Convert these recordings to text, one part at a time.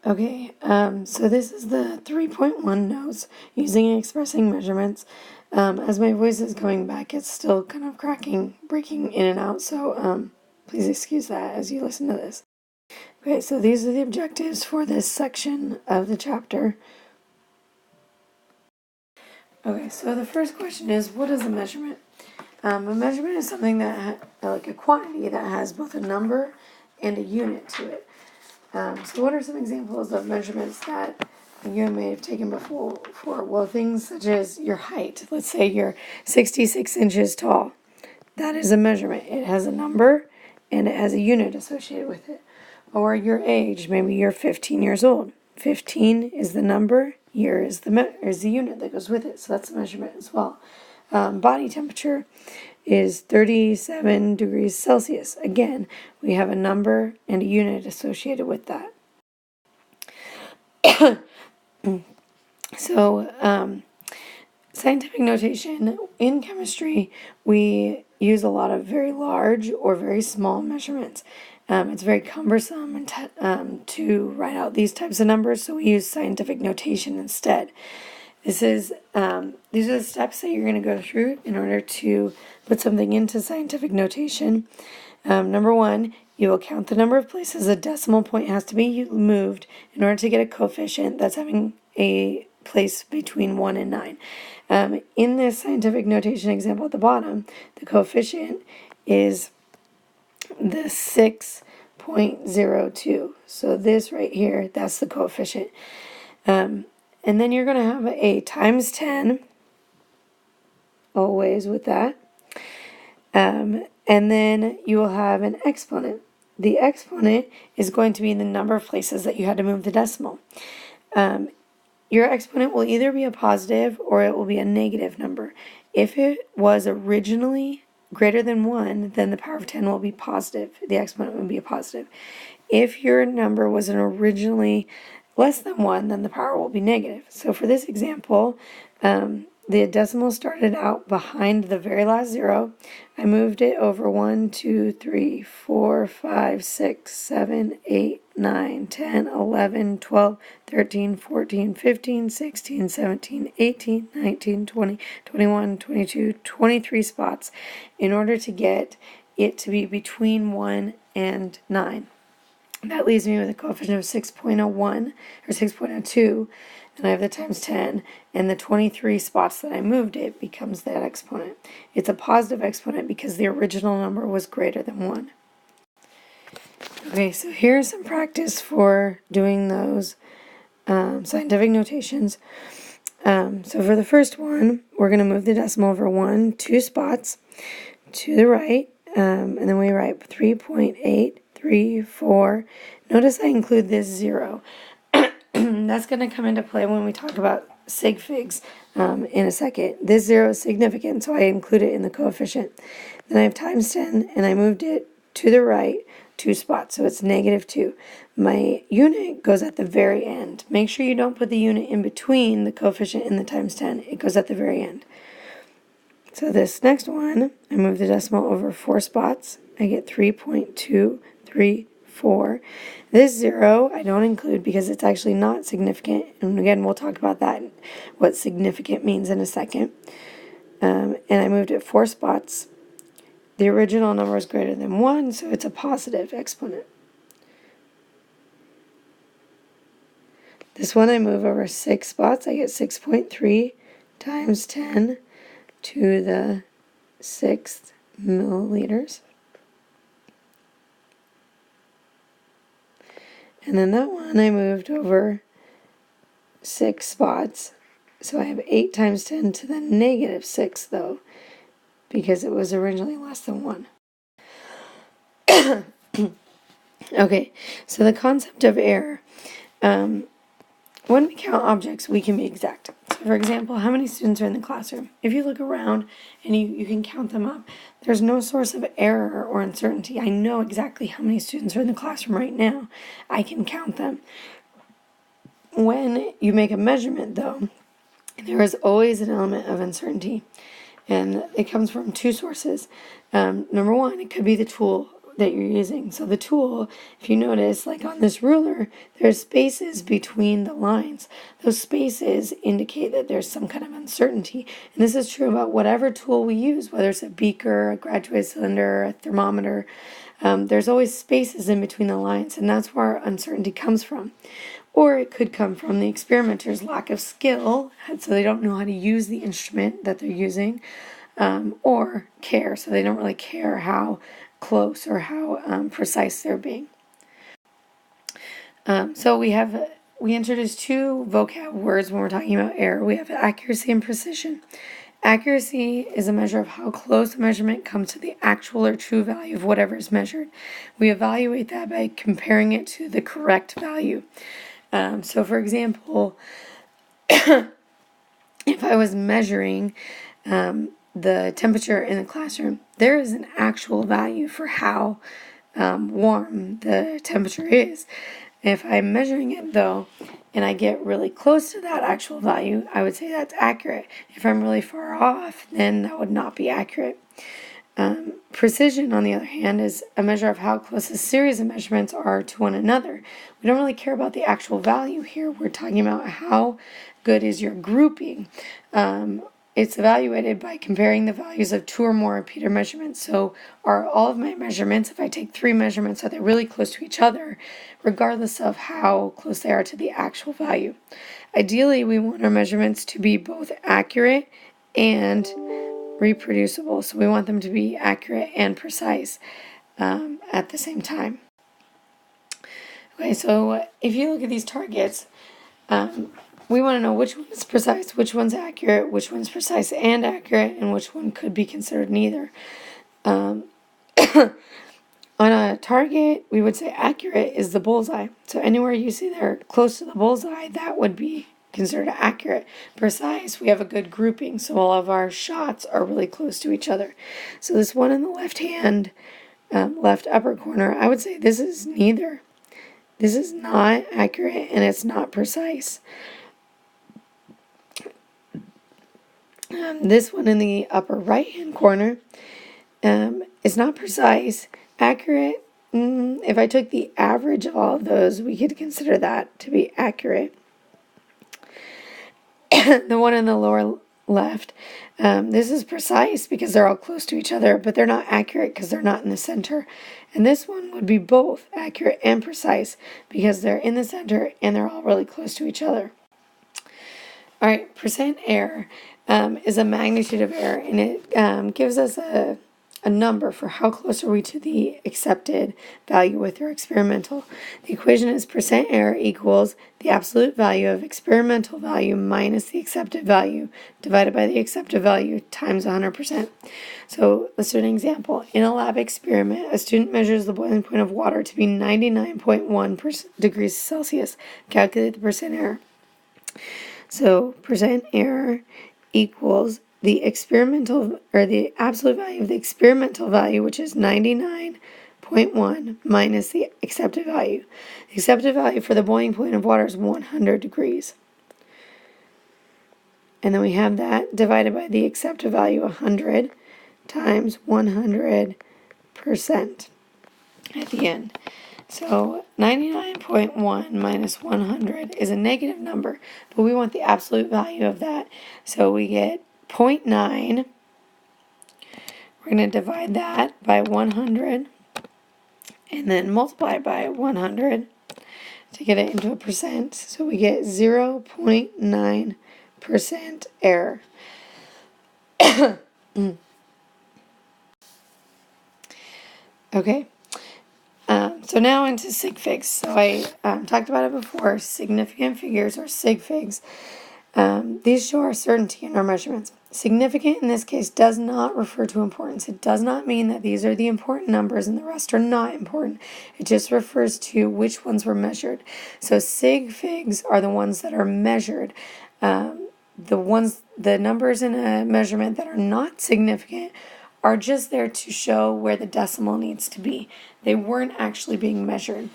Okay, so this is the 3.1 notes using and expressing measurements. As my voice is coming back, it's still kind of breaking in and out, so please excuse that as you listen to this. Okay, so these are the objectives for this section of the chapter. Okay, so the first question is, what is a measurement? A measurement is something like a quantity that has both a number and a unit to it. So what are some examples of measurements that you may have taken before? Well, things such as your height. Let's say you're 66 inches tall. That is a measurement. It has a number and it has a unit associated with it. Or your age. Maybe you're 15 years old. 15 is the number, year is the unit that goes with it. So that's a measurement as well. Body temperature is 37 degrees Celsius. Again, we have a number and a unit associated with that. So, scientific notation in chemistry, we use a lot of very large or very small measurements. It's very cumbersome to write out these types of numbers, so we use scientific notation instead. These are the steps that you're going to go through in order to put something into scientific notation. Number one, you will count the number of places a decimal point has to be moved in order to get a coefficient that's having a place between 1 and 9. In this scientific notation example at the bottom, the coefficient is the 6.02. So this right here, that's the coefficient. And then you're going to have a times 10, always with that. And then you will have an exponent. The exponent is going to be the number of places that you had to move the decimal. Your exponent will either be a positive or it will be a negative number. If it was originally greater than 1, then the power of 10 will be positive. The exponent will be a positive. If your number was originally less than 1, then the power will be negative. So for this example, the decimal started out behind the very last zero. I moved it over 1, 2, 3, 4, 5, 6, 7, 8, 9, 10, 11, 12, 13, 14, 15, 16, 17, 18, 19, 20, 21, 22, 23 spots in order to get it to be between 1 and 9. That leaves me with a coefficient of 6.01 or 6.02. And I have the times 10, and the 23 spots that I moved it becomes that exponent. It's a positive exponent because the original number was greater than 1. Okay, so here's some practice for doing those scientific notations. So for the first one, we're going to move the decimal over 2 spots to the right, and then we write 3.834. Notice I include this 0. That's going to come into play when we talk about sig figs in a second. This 0 is significant, so I include it in the coefficient. Then I have times 10, and I moved it to the right 2 spots, so it's -2. My unit goes at the very end. Make sure you don't put the unit in between the coefficient and the times 10. It goes at the very end. So this next one, I move the decimal over 4 spots. I get 3.234. This 0 I don't include because it's actually not significant. And again, we'll talk about that, what significant means in a second. And I moved it 4 spots. The original number is greater than 1, so it's a positive exponent. This one I move over 6 spots. I get 6.3 times 10 to the 6th milliliters. And then that one I moved over 6 spots. So I have 8 times 10 to the -6 though, because it was originally less than 1. Okay, so the concept of error. When we count objects, we can be exact. So for example, how many students are in the classroom? If you look around and you can count them up, there's no source of error or uncertainty. I know exactly how many students are in the classroom right now. I can count them. When you make a measurement, though, there is always an element of uncertainty. And it comes from 2 sources. Number one, it could be the tool that you're using. So the tool, if you notice, like on this ruler, there's spaces between the lines. Those spaces indicate that there's some kind of uncertainty. And this is true about whatever tool we use, whether it's a beaker, a graduated cylinder, a thermometer. There's always spaces in between the lines, and that's where uncertainty comes from. Or it could come from the experimenter's lack of skill, so they don't know how to use the instrument that they're using, or care, so they don't really care how close or how precise they're being. So we introduced two vocab words when we're talking about error. We have accuracy and precision. Accuracy is a measure of how close a measurement comes to the actual or true value of whatever is measured. We evaluate that by comparing it to the correct value. So for example, if I was measuring the temperature in the classroom, there is an actual value for how warm the temperature is. If I'm measuring it though, and I get really close to that actual value, I would say that's accurate. If I'm really far off, then that would not be accurate. Precision, on the other hand, is a measure of how close a series of measurements are to one another. We don't really care about the actual value here. We're talking about how good is your grouping. It's evaluated by comparing the values of two or more repeated measurements. So are all of my measurements, if I take 3 measurements, are they really close to each other, regardless of how close they are to the actual value? Ideally, we want our measurements to be both accurate and reproducible. So we want them to be accurate and precise at the same time. Okay, so if you look at these targets, we want to know which one is precise, which one's accurate, which one's precise and accurate, and which one could be considered neither. On a target, we would say accurate is the bullseye. So anywhere you see they're close to the bullseye, that would be considered accurate. Precise, we have a good grouping, so all of our shots are really close to each other. So this one in the left hand, left upper corner, I would say this is neither. This is not accurate and it's not precise. This one in the upper right hand corner is not precise. Accurate, if I took the average of all of those, we could consider that to be accurate. The one in the lower left, this is precise because they're all close to each other, but they're not accurate because they're not in the center. And this one would be both accurate and precise because they're in the center and they're all really close to each other. All right, percent error is a magnitude of error, and it gives us a number for how close are we to the accepted value with our experimental. The equation is percent error equals the absolute value of experimental value minus the accepted value divided by the accepted value times 100%. So let's do an example. In a lab experiment, a student measures the boiling point of water to be 99.1 degrees Celsius. Calculate the percent error. So percent error equals the experimental, or the absolute value of the experimental value, which is 99.1 minus the accepted value. The accepted value for the boiling point of water is 100 degrees. And then we have that divided by the accepted value, 100 times 100% at the end. So 99.1 minus 100 is a negative number, but we want the absolute value of that. So we get 0.9. We're going to divide that by 100 and then multiply it by 100 to get it into a percent. So we get 0.9% error. Okay. So now into sig figs. So I talked about it before. Significant figures, or sig figs. These show our certainty in our measurements. Significant in this case does not refer to importance. It does not mean that these are the important numbers and the rest are not important. It just refers to which ones were measured. So sig figs are the ones that are measured. The numbers in a measurement that are not significant are just there to show where the decimal needs to be. They weren't actually being measured.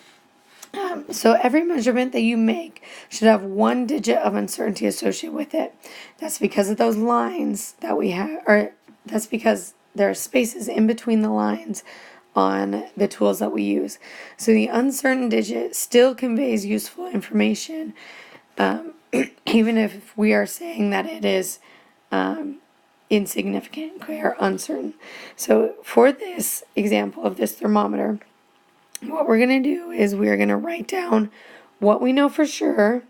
So every measurement that you make should have 1 digit of uncertainty associated with it. That's because of those lines that we have, or that's because there are spaces in between the lines on the tools that we use. So the uncertain digit still conveys useful information, even if we are saying that it is insignificant, okay, or uncertain. So for this example of this thermometer, what we're going to do is we're going to write down what we know for sure,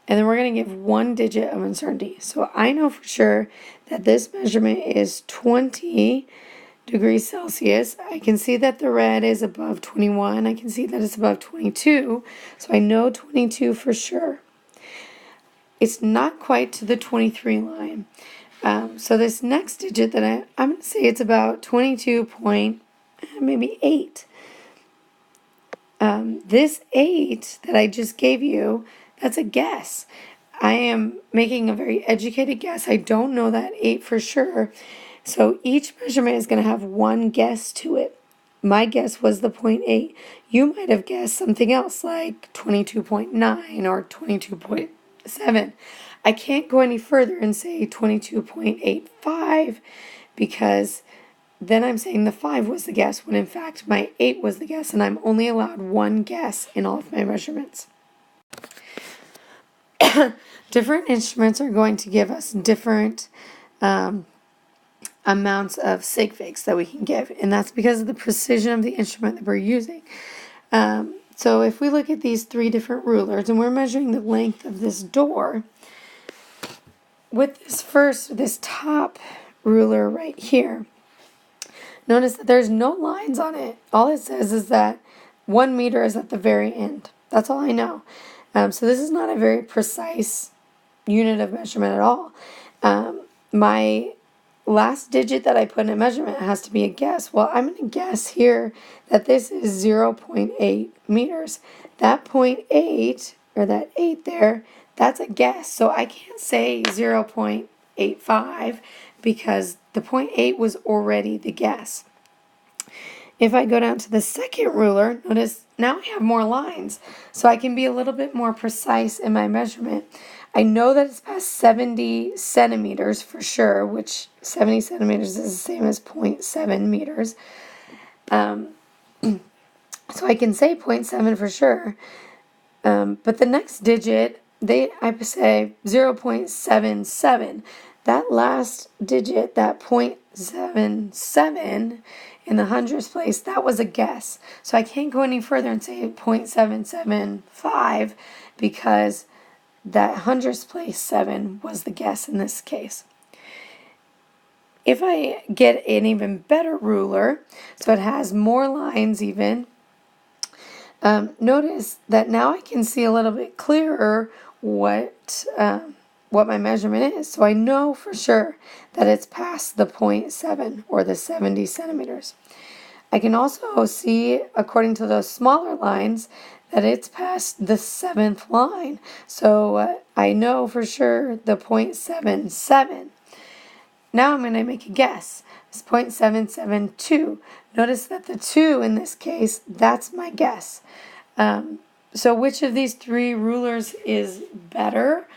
and then we're going to give one digit of uncertainty. So I know for sure that this measurement is 20 degrees Celsius. I can see that the red is above 21. I can see that it's above 22. So I know 22 for sure. It's not quite to the 23 line. So this next digit that I'm going to say it's about 22 point, maybe 8. This 8 that I just gave you, that's a guess. I am making a very educated guess. I don't know that 8 for sure. So each measurement is going to have one guess to it. My guess was the 0.8. You might have guessed something else like 22.9 or 22.7. I can't go any further and say 22.85 because then I'm saying the 5 was the guess when in fact my 8 was the guess, and I'm only allowed one guess in all of my measurements. Different instruments are going to give us different amounts of sig figs that we can give, and that's because of the precision of the instrument that we're using. So if we look at these 3 different rulers and we're measuring the length of this door, with this top ruler right here, notice that there's no lines on it. All it says is that 1 meter is at the very end. That's all I know. So this is not a very precise unit of measurement at all. My last digit that I put in a measurement has to be a guess. Well, I'm going to guess here that this is 0.8 meters. That 0.8, or that 8 there, that's a guess. So I can't say 0.85 because the 0.8 was already the guess. If I go down to the second ruler, notice now I have more lines. So I can be a little bit more precise in my measurement. I know that it's past 70 centimeters for sure, which 70 centimeters is the same as 0.7 meters. So I can say 0.7 for sure. But the next digit, I say 0.77. That last digit, that 0.77 in the hundredths place, that was a guess. So I can't go any further and say 0.775 because that hundredths place 7 was the guess in this case. If I get an even better ruler, so it has more lines even, notice that now I can see a little bit clearer what my measurement is. So I know for sure that it's past the 0.7 or the 70 centimeters. I can also see, according to those smaller lines, that it's past the 7th line. So I know for sure the 0.77. Now I'm going to make a guess. It's 0.772. Notice that the 2 in this case, that's my guess. So which of these 3 rulers is better?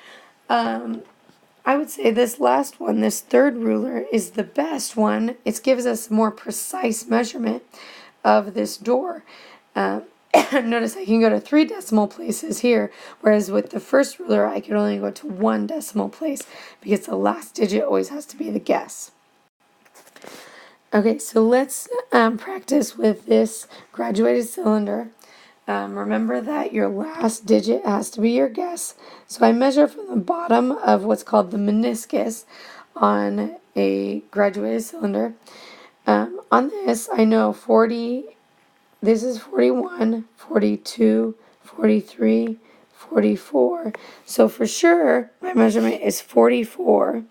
I would say this last one, this third ruler, is the best one. It gives us a more precise measurement of this door. Notice I can go to 3 decimal places here, whereas with the first ruler I could only go to 1 decimal place because the last digit always has to be the guess. Okay, so let's practice with this graduated cylinder. Remember that your last digit has to be your guess. So I measure from the bottom of what's called the meniscus on a graduated cylinder. On this, I know 40, this is 41, 42, 43, 44. So for sure, my measurement is 44.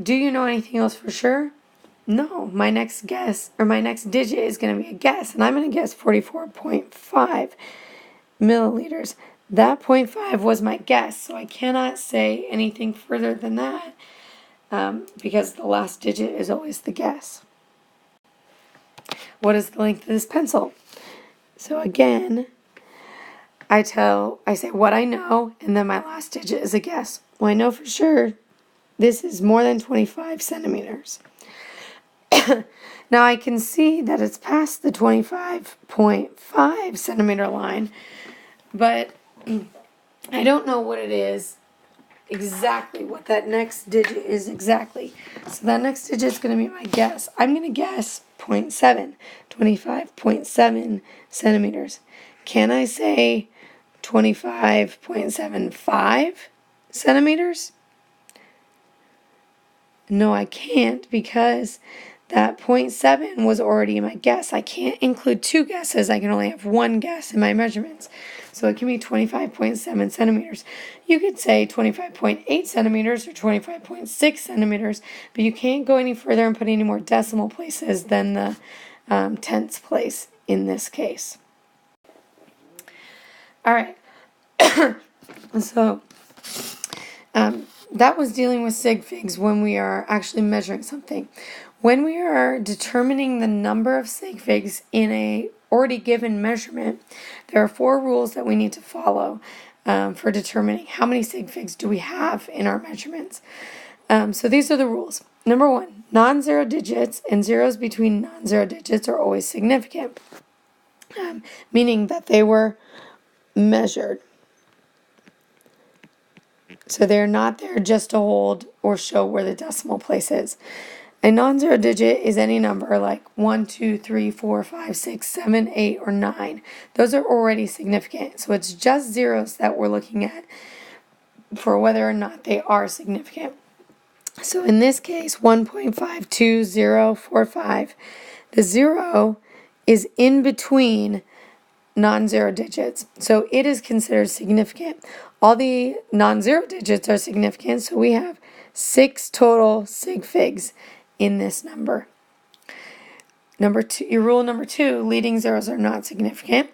Do you know anything else for sure? No, my next guess, or my next digit is going to be a guess, and I'm going to guess 44.5 milliliters. That 0.5 was my guess, so I cannot say anything further than that because the last digit is always the guess. What is the length of this pencil? So again, I say what I know, and then my last digit is a guess. Well, I know for sure this is more than 25 centimeters. Now I can see that it's past the 25.5 centimeter line, but I don't know what it is exactly, what that next digit is exactly. So that next digit is going to be my guess. I'm going to guess 0.7, 25.7 centimeters. Can I say 25.75 centimeters? No, I can't, because that 0.7 was already my guess. I can't include two guesses. I can only have one guess in my measurements. So it can be 25.7 centimeters. You could say 25.8 centimeters or 25.6 centimeters, but you can't go any further and put any more decimal places than the tenths place in this case. All right. So that was dealing with sig figs when we are actually measuring something. When we are determining the number of sig figs in a already given measurement, there are 4 rules that we need to follow for determining how many sig figs do we have in our measurements. So these are the rules. Number 1, non-zero digits and zeros between non-zero digits are always significant, meaning that they were measured. So they're not there just to hold or show where the decimal place is. A non-zero digit is any number like 1, 2, 3, 4, 5, 6, 7, 8, or 9. Those are already significant. So it's just zeros that we're looking at for whether or not they are significant. So in this case, 1.520045, the 0 is in between non-zero digits. So it is considered significant. All the non-zero digits are significant, so we have 6 total sig figs in this number. Rule number 2, leading zeros are not significant.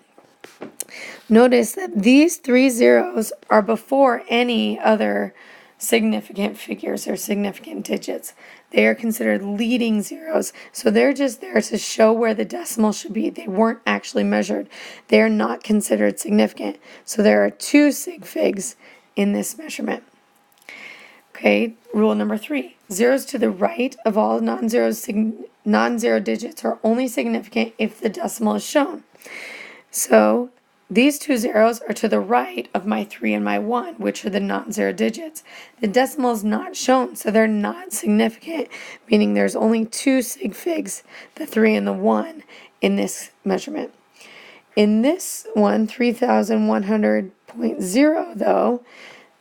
Notice that these 3 zeros are before any other significant figures or significant digits. They are considered leading zeros, so they're just there to show where the decimal should be. They weren't actually measured. They are not considered significant. So there are 2 sig figs in this measurement. Okay, rule number 3. Zeros to the right of all non-zero digits are only significant if the decimal is shown. So these 2 zeros are to the right of my 3 and my 1, which are the non-zero digits. The decimal is not shown, so they're not significant, meaning there's only 2 sig figs, the 3 and the 1, in this measurement. In this one, 3100.0, though,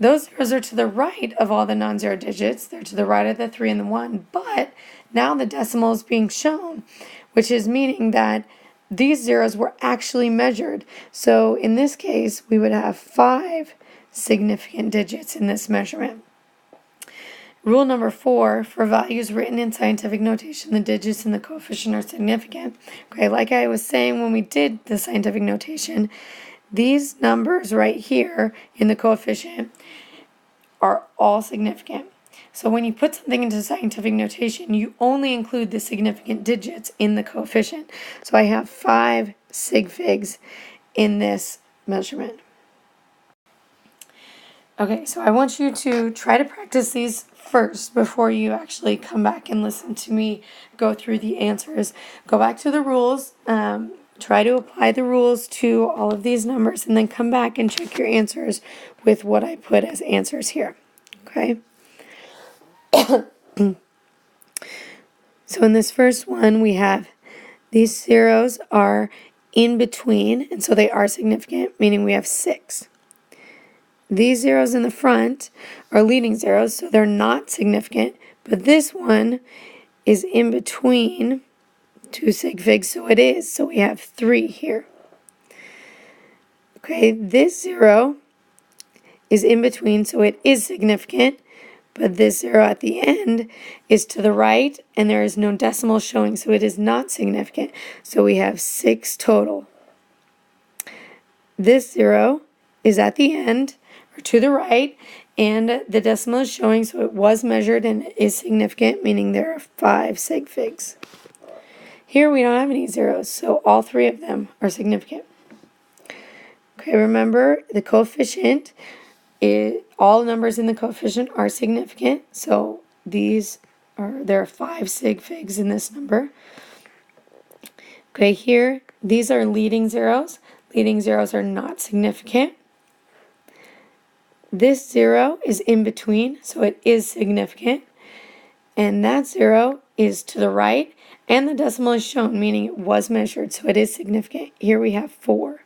those zeros are to the right of all the non-zero digits. They're to the right of the 3 and the 1, but now the decimal is being shown, which is meaning that these zeros were actually measured. So in this case, we would have 5 significant digits in this measurement. Rule number 4, for values written in scientific notation, the digits and the coefficient are significant. Okay, like I was saying when we did the scientific notation, these numbers right here in the coefficient are all significant. So when you put something into scientific notation, you only include the significant digits in the coefficient. So I have 5 sig figs in this measurement. Okay, so I want you to try to practice these first before you actually come back and listen to me go through the answers. Go back to the rules, try to apply the rules to all of these numbers, and then come back and check your answers with what I put as answers here. Okay? So in this first one, we have these zeros are in between, and so they are significant, meaning we have 6. These zeros in the front are leading zeros, so they're not significant, but this one is in between 2 sig figs, so it is, so we have 3 here. Okay, this 0 is in between, so it is significant, but this 0 at the end is to the right, and there is no decimal showing, so it is not significant. So we have 6 total. This 0 is at the end, or to the right, and the decimal is showing, so it was measured and it is significant, meaning there are 5 sig figs. Here we don't have any zeros, so all 3 of them are significant. Okay, remember the coefficient, all numbers in the coefficient are significant, so these or there are 5 sig figs in this number. Okay, here, these are leading zeros. Leading zeros are not significant. This 0 is in between, so it is significant. And that 0 is to the right, and the decimal is shown, meaning it was measured, so it is significant. Here we have 4.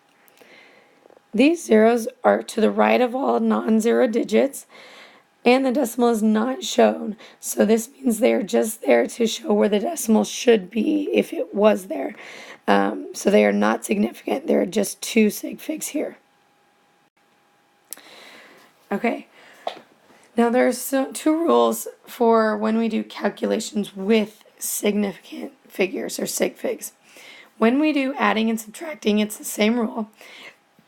These zeros are to the right of all non-zero digits, and the decimal is not shown. So this means they are just there to show where the decimal should be if it was there. So they are not significant. There are just 2 sig figs here. Okay. Now there's 2 rules for when we do calculations with significant figures or sig figs. When we do adding and subtracting, it's the same rule.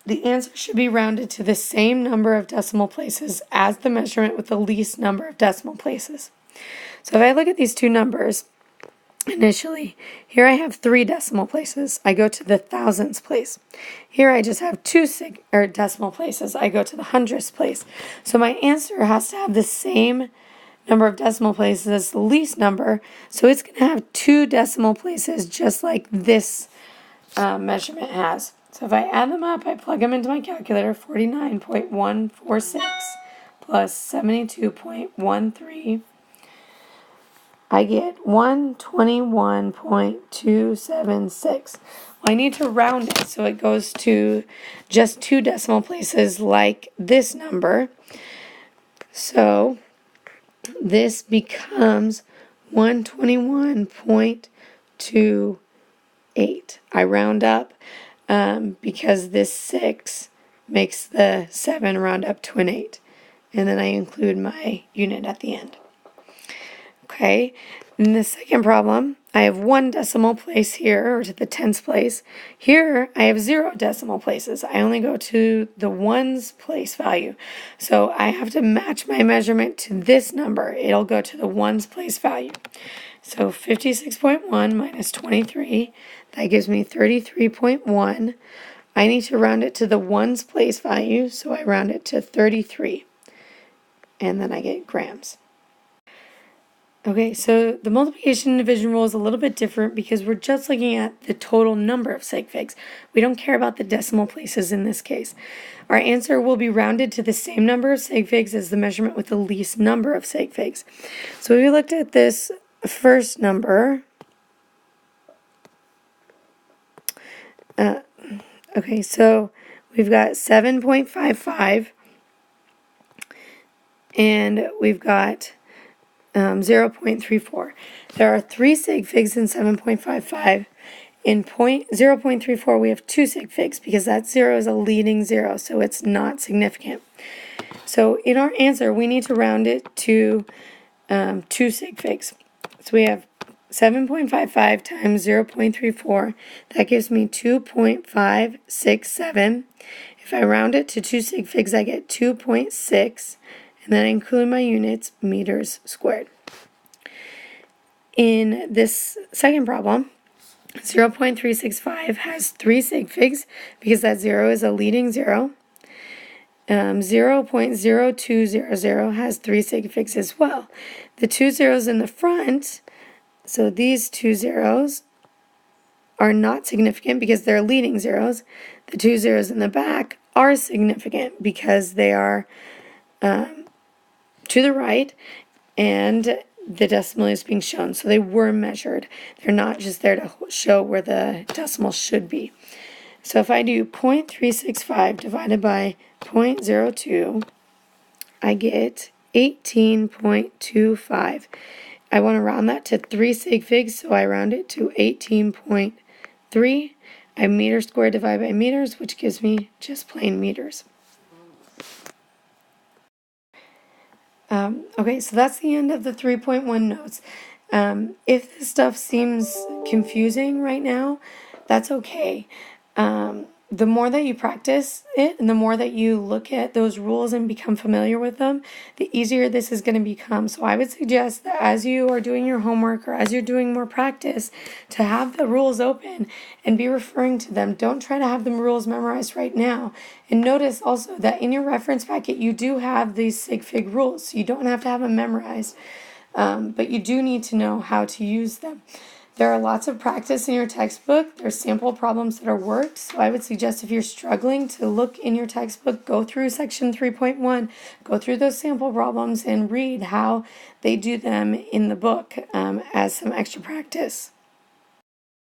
The answer should be rounded to the same number of decimal places as the measurement with the least number of decimal places. So if I look at these 2 numbers, initially, here I have 3 decimal places. I go to the thousandths place. Here I just have 2 decimal places. I go to the hundredths place. So my answer has to have the same number of decimal places as the least number. So it's going to have 2 decimal places just like this measurement has. So if I add them up, I plug them into my calculator, 49.146 plus 72.13. I get 121.276. Well, I need to round it so it goes to just 2 decimal places like this number. So this becomes 121.28. I round up because this 6 makes the 7 round up to an 8. And then I include my unit at the end. Okay, in the second problem, I have 1 decimal place here, or to the tenths place. Here, I have 0 decimal places. I only go to the ones place value. So I have to match my measurement to this number. It'll go to the ones place value. So 56.1 minus 23, that gives me 33.1. I need to round it to the ones place value, so I round it to 33. And then I get grams. Okay, so the multiplication and division rule is a little bit different because we're just looking at the total number of sig figs. We don't care about the decimal places in this case. Our answer will be rounded to the same number of sig figs as the measurement with the least number of sig figs. So we looked at this first number. Okay, so we've got 7.55 and we've got 0.34. There are 3 sig figs in 7.55. In 0.34, we have 2 sig figs because that 0 is a leading 0, so it's not significant. So in our answer, we need to round it to 2 sig figs. So we have 7.55 times 0.34. That gives me 2.567. If I round it to 2 sig figs, I get 2.6. And then I include my units, meters squared. In this second problem, 0.365 has 3 sig figs because that 0 is a leading 0. 0.0200 has 3 sig figs as well. The 2 zeros in the front, so these 2 zeros are not significant because they're leading zeros. The 2 zeros in the back are significant because they are to the right, and the decimal is being shown. So they were measured. They're not just there to show where the decimal should be. So if I do 0.365 divided by 0.02, I get 18.25. I want to round that to 3 sig figs, so I round it to 18.3. I meter squared divided by meters, which gives me just plain meters. Okay, so that's the end of the 3.1 notes. If this stuff seems confusing right now, that's okay. The more that you practice it and the more that you look at those rules and become familiar with them, the easier this is going to become. So I would suggest that as you are doing your homework or as you're doing more practice, to have the rules open and be referring to them. Don't try to have the rules memorized right now. And notice also that in your reference packet, you do have these sig fig rules. So you don't have to have them memorized. but you do need to know how to use them. There are lots of practice in your textbook. There's sample problems that are worked. So I would suggest if you're struggling to look in your textbook, go through section 3.1, go through those sample problems and read how they do them in the book as some extra practice.